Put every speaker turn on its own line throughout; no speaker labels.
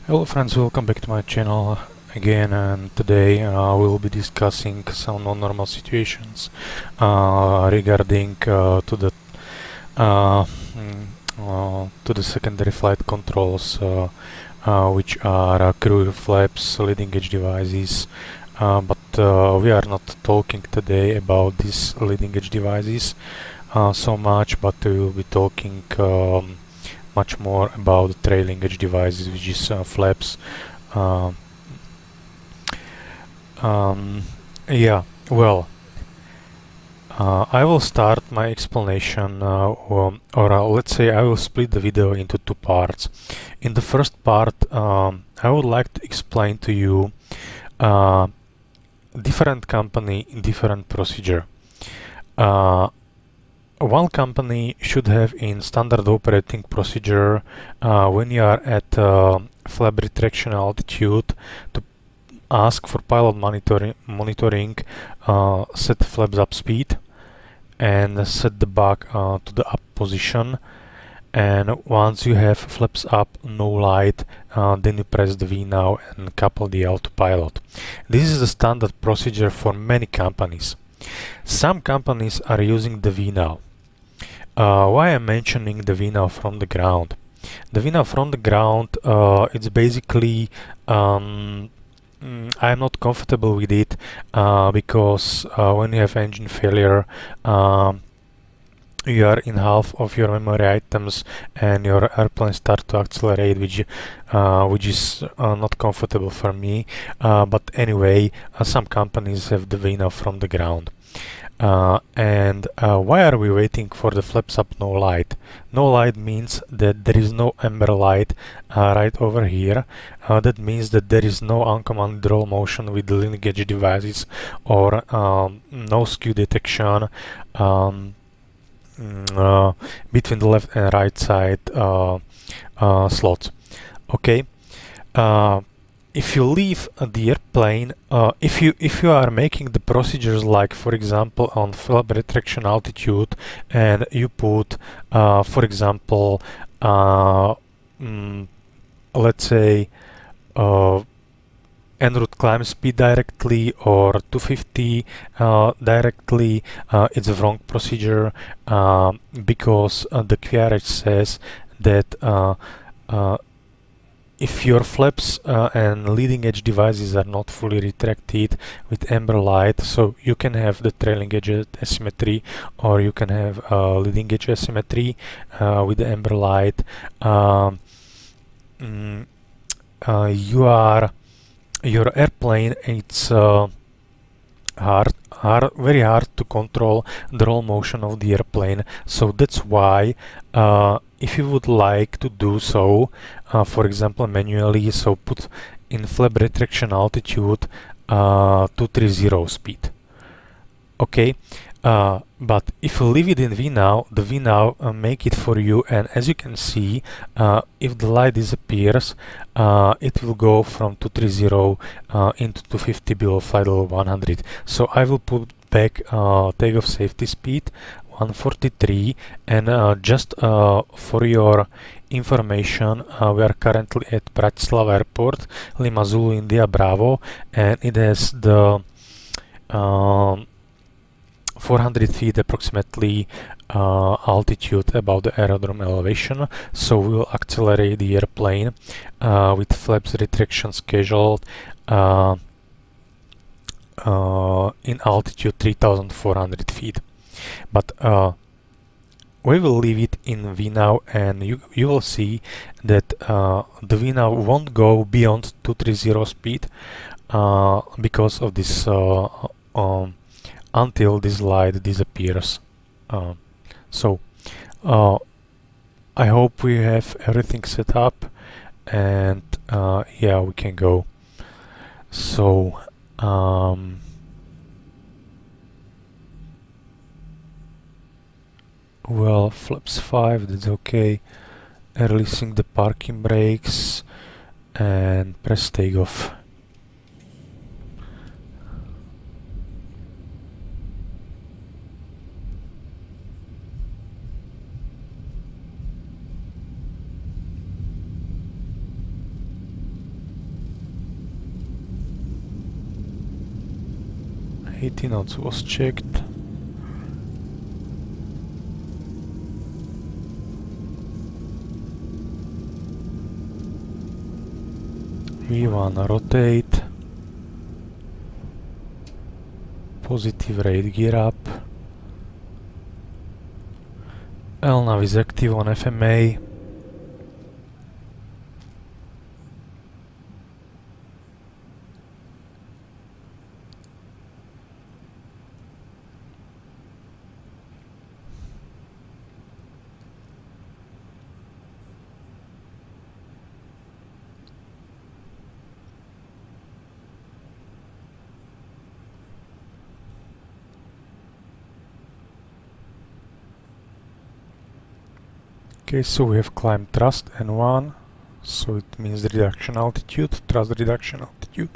Hello friends, welcome back to my channel again, and today we will be discussing some non-normal situations regarding uh, to the secondary flight controls, which are crew flaps, leading edge devices, but we are not talking today about these leading edge devices so much, but we will be talking much more about the trailing edge devices, which is flaps. Uh, um, yeah, well, I will start my explanation, or let's say I will split the video into two parts. In the first part, I would like to explain to you different company, different procedure. One company should have in standard operating procedure when you are at flap retraction altitude to ask for pilot monitoring, set flaps up speed and set the back to the up position, and once you have flaps up no light, then you press the V now and couple the autopilot. This is the standard procedure for many companies. Some companies are using the V now. Why I'm mentioning the VNAV from the ground? The VNAV from the ground, it's basically I'm not comfortable with it because when you have engine failure, you are in half of your memory items and your airplane start to accelerate, which is not comfortable for me. But anyway, some companies have the VNAV from the ground. And why are we waiting for the flaps up no light? No light means that there is no amber light right over here. That means that there is no uncommanded roll motion with the leading edge devices, or no skew detection between the left and right side slots. Okay. If you leave the airplane, if you are making the procedures like, for example, on flap retraction altitude, and you put, for example, let's say en route climb speed directly or 250 directly, it's a wrong procedure because the QRH says that if your flaps and leading edge devices are not fully retracted with amber light, so you can have the trailing edge asymmetry or you can have leading edge asymmetry with the amber light, your airplane, it's very hard to control the roll motion of the airplane. So that's why if you would like to do so, for example manually, so put in flap retraction altitude 230 speed. Okay, but if you leave it in VNAV, the VNAV make it for you, and as you can see, if the light disappears, it will go from 230 into 250 below flight level 100. So I will put back takeoff safety speed 143, and just for your information, we are currently at Bratislava Airport, Lima Zulu India Bravo, and it has the 400 feet approximately altitude above the aerodrome elevation. So we will accelerate the airplane with flaps retraction scheduled in altitude 3400 feet. But we will leave it in VNAV, and you will see that the VNAV won't go beyond 230 speed because of this until this light disappears. So I hope we have everything set up, and yeah, we can go. So well, flaps 5, that's okay. Releasing the parking brakes and press takeoff. 80 knots was checked. V1 rotate. Positive rate gear up. LNAV is active on FMA. Okay, so we have climbed thrust N1, so it means reduction altitude, thrust reduction altitude.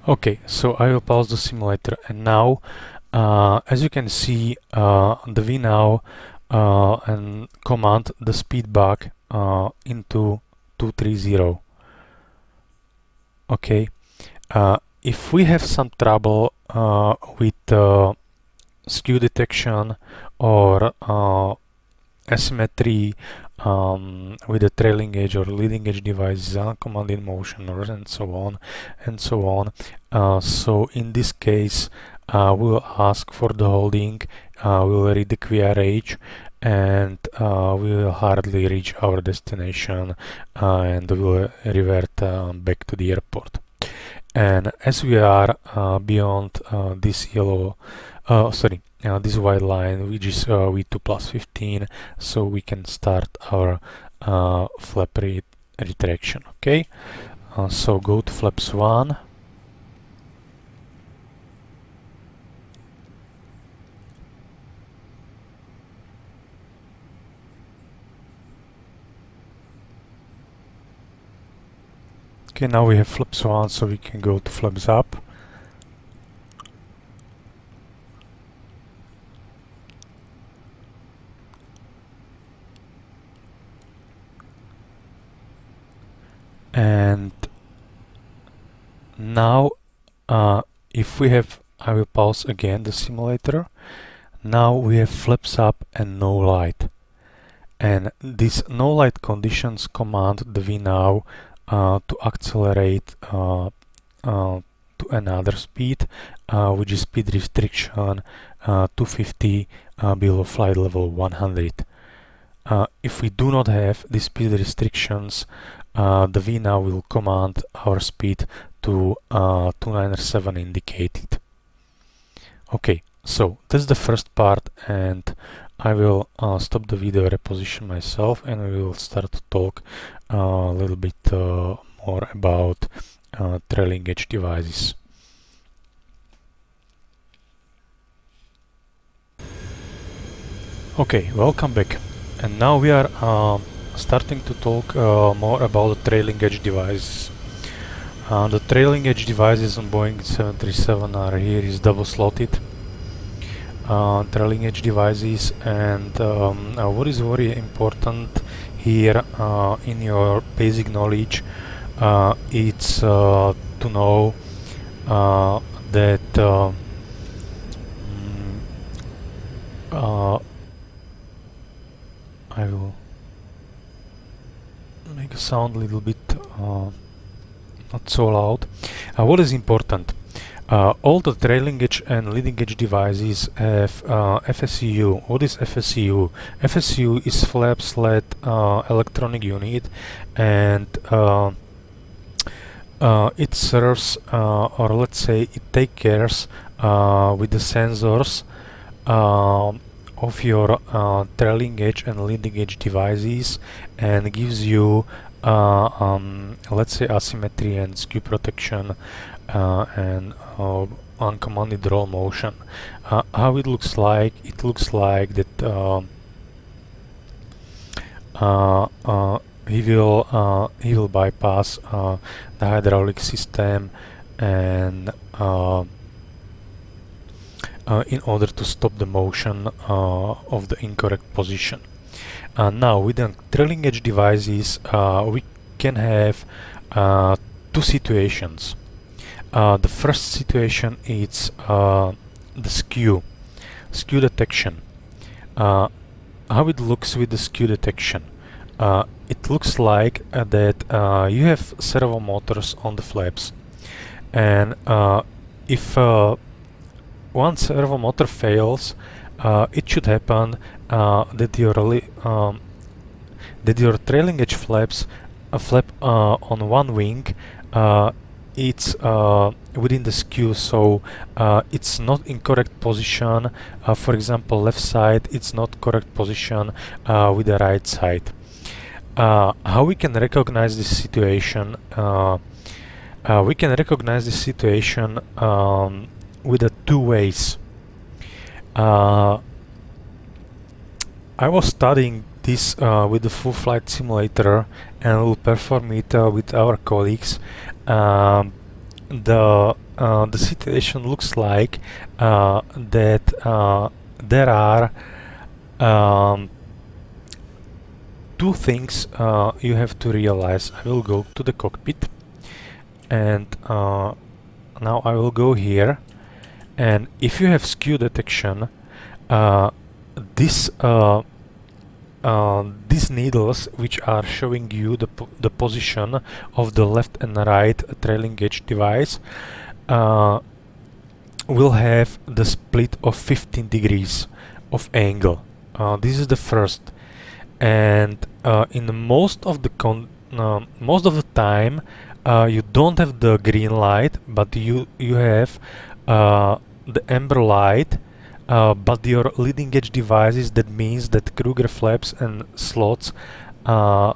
Okay, so I will pause the simulator, and now, as you can see, the VNow and command the speed back into 230. Okay, if we have some trouble with skew detection or asymmetry with the trailing edge or leading edge devices, command in motion, or and so on and so on. So in this case, we will ask for the holding, we will read the QRH, and we will hardly reach our destination, and we will revert back to the airport. And as we are beyond this yellow, this white line, which is V2 plus 15, so we can start our flap retraction. Okay, so go to flaps 1. Okay, now we have flaps 1, so we can go to flaps up. And now, if we have, I will pause again the simulator. Now we have flaps up and no light. And these no light conditions command the VNow to accelerate to another speed, which is speed restriction 250 below flight level 100. If we do not have these speed restrictions, the VNow will command our speed to 297 indicated. Okay, so that's the first part, and I will stop the video, reposition myself, and we will start to talk a little bit more about trailing edge devices. Okay, welcome back. And now we are starting to talk more about the trailing edge devices. The trailing edge devices on Boeing 737 are here is double slotted trailing edge devices, and what is very important here in your basic knowledge, it's to know that I will make a sound a little bit not so loud. What is important? All the trailing edge and leading edge devices have FSU. What is FSU? FSU is flap sled electronic unit, and it serves, or let's say it takes care with the sensors of your trailing edge and leading edge devices, and gives you let's say asymmetry and skew protection and uncommanded roll motion. How it looks like? It looks like that he will bypass the hydraulic system and in order to stop the motion of the incorrect position. Now with the trailing edge devices we can have two situations. The first situation is the skew detection. How it looks with the skew detection? It looks like that you have servo motors on the flaps, and if one servo motor fails, it should happen that your trailing edge flaps flap on one wing. It's within the skew, so it's not in correct position. For example, left side, it's not correct position with the right side. How we can recognize this situation? We can recognize this situation with two ways. I was studying this with the full flight simulator and will perform it with our colleagues. The situation looks like that there are two things you have to realize. I will go to the cockpit, and now I will go here, and if you have skew detection, these needles which are showing you the position of the left and right trailing edge device will have the split of 15 degrees of angle. This is the first, and in most of the time you don't have the green light, but you have the amber light. But your leading edge devices, that means that Kruger flaps and slots are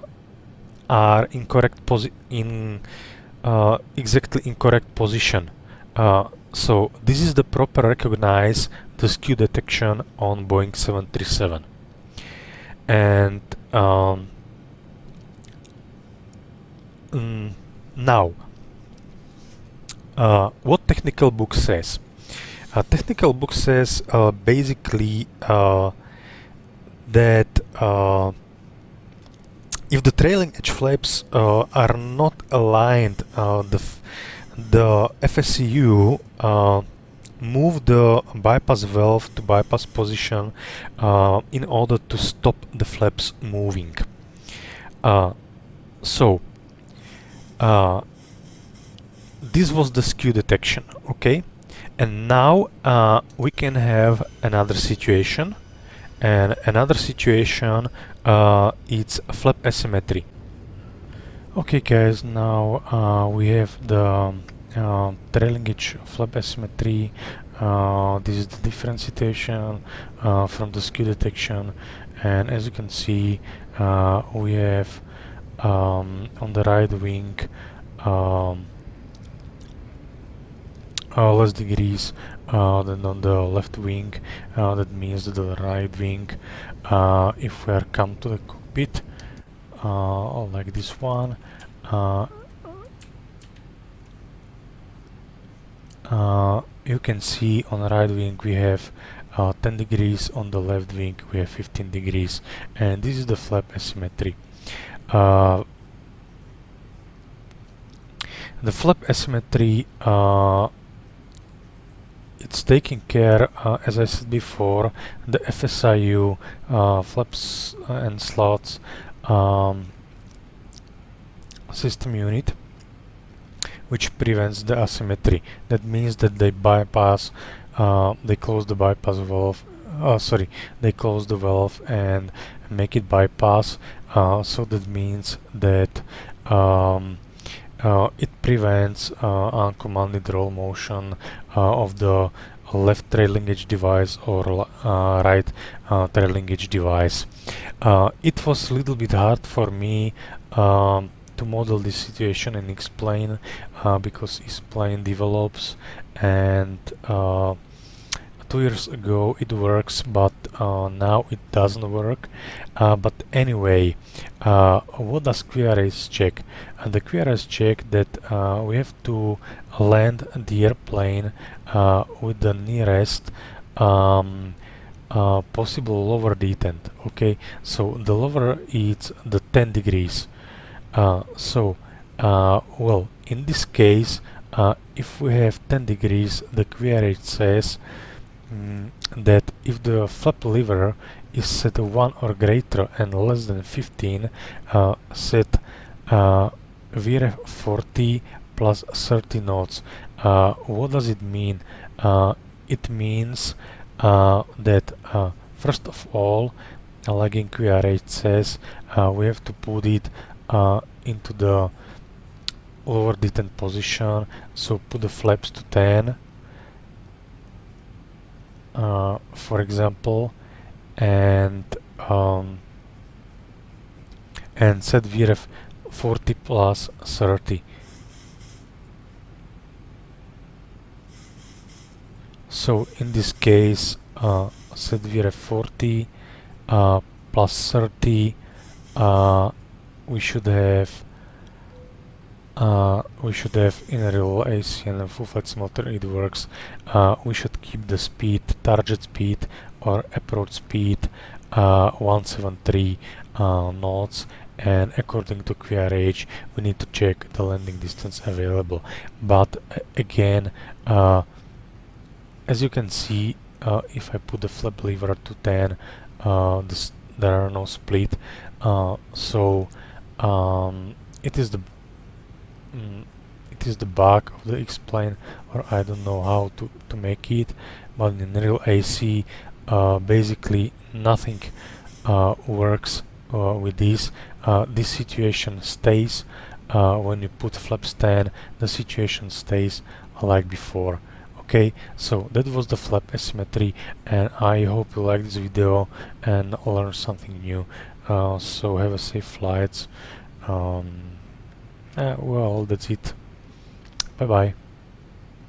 exactly in correct position. So this is the proper recognize the skew detection on Boeing 737. And now, what technical book says? Technical book says basically that if the trailing edge flaps are not aligned, the FSCU move the bypass valve to bypass position in order to stop the flaps moving. So this was the skew detection, okay? And now we can have another situation, and another situation it's flap asymmetry. Okay guys, now we have the trailing edge flap asymmetry. This is the different situation from the skew detection, and as you can see we have on the right wing less degrees than on the left wing. That means that the right wing, if we are come to the cockpit like this one, you can see on the right wing we have 10 degrees, on the left wing we have 15 degrees, and this is the flap asymmetry. The flap asymmetry, it's taking care, as I said before, the FSIU flaps and slots system unit, which prevents the asymmetry. That means that they bypass, they close the bypass valve, they close the valve and make it bypass. So that means that it prevents uncommanded roll motion of the left trailing edge device or right trailing edge device. It was a little bit hard for me to model this situation and explain, because explain develops, and 2 years ago it works, but now it doesn't work. But anyway, what does QRS check? And the QRS check that we have to land the airplane with the nearest possible lower detent. Okay, so the lower is the 10 degrees. Well, in this case, if we have 10 degrees, the QRH says that if the flap lever is set 1 or greater and less than 15, set VREF 40 plus 30 knots. What does it mean? It means that first of all, like in QRH says, we have to put it into the lower detent position, so put the flaps to 10, for example, and set VREF 40 plus 30. So in this case, set VREF 40 plus 30, we should have in a real AC and full flight motor it works. We should keep the speed, target speed or approach speed 173 knots, and according to QRH we need to check the landing distance available. But again, as you can see, if I put the flap lever to 10, there are no split, so it is the bug of the X-plane, or I don't know how to make it, but in real AC basically nothing works with this. This situation stays when you put flaps 10, the situation stays like before. Okay, so that was the flap asymmetry, and I hope you liked this video and learned something new. So have a safe flights. Well, that's it. Bye bye.